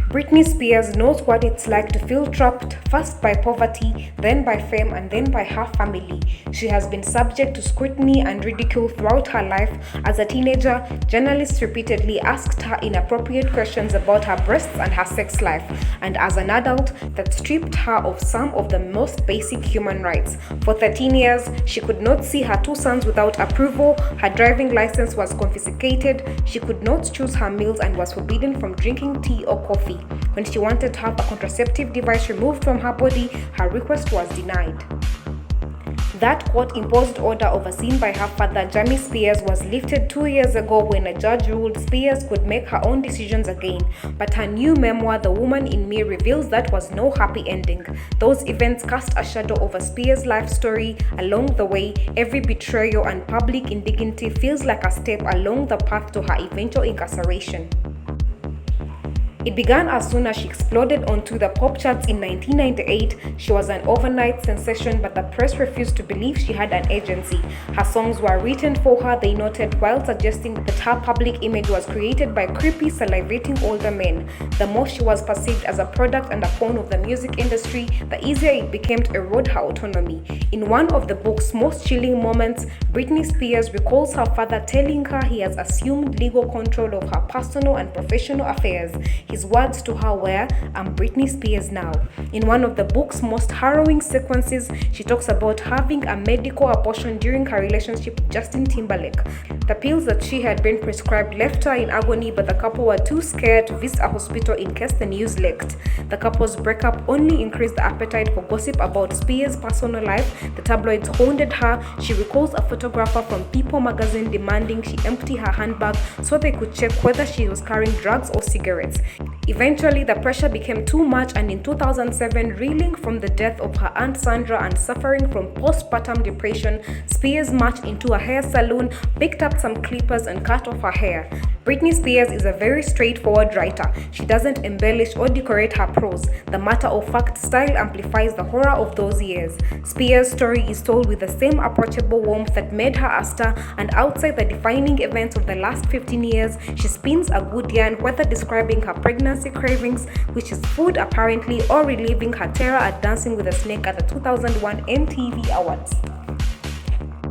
Britney Spears knows what it's like to feel trapped, first by poverty, then by fame, and then by her family. She has been subject to scrutiny and ridicule throughout her life. As a teenager, journalists repeatedly asked her inappropriate questions about her breasts and her sex life. And as an adult, that stripped her of some of the most basic human rights. For 13 years, she could not see her two sons without approval, her driving license was confiscated, she could not choose her meals and was forbidden from drinking tea or coffee. When she wanted to have a contraceptive device removed from her body, her request was denied. That court-imposed order overseen by her father, Jamie Spears, was lifted 2 years ago when a judge ruled Spears could make her own decisions again. But her new memoir, The Woman in Me, reveals that was no happy ending. Those events cast a shadow over Spears' life story. Along the way, every betrayal and public indignity feels like a step along the path to her eventual incarceration. It began as soon as she exploded onto the pop charts in 1998. She was an overnight sensation, but the press refused to believe she had an agency. Her songs were written for her, they noted, while suggesting that her public image was created by creepy, salivating older men. The more she was perceived as a product and a pawn of the music industry, the easier it became to erode her autonomy. In one of the book's most chilling moments, Britney Spears recalls her father telling her he has assumed legal control of her personal and professional affairs. His words to her were, "I'm Britney Spears now." In one of the book's most harrowing sequences, she talks about having a medical abortion during her relationship with Justin Timberlake. The pills that she had been prescribed left her in agony, but the couple were too scared to visit a hospital in case the news leaked. The couple's breakup only increased the appetite for gossip about Spears' personal life. The tabloids hounded her. She recalls a photographer from People magazine demanding she empty her handbag so they could check whether she was carrying drugs or cigarettes. Eventually, the pressure became too much, and in 2007, reeling from the death of her aunt Sandra and suffering from postpartum depression, Spears marched into a hair salon, picked up some clippers and cut off her hair. Britney Spears is a very straightforward writer. She doesn't embellish or decorate her prose. The matter-of-fact style amplifies the horror of those years. Spears' story is told with the same approachable warmth that made her a star, and outside the defining events of the last 15 years, she spins a good yarn, whether describing her pregnancy cravings, which is food apparently, or reliving her terror at dancing with a snake at the 2001 MTV Awards.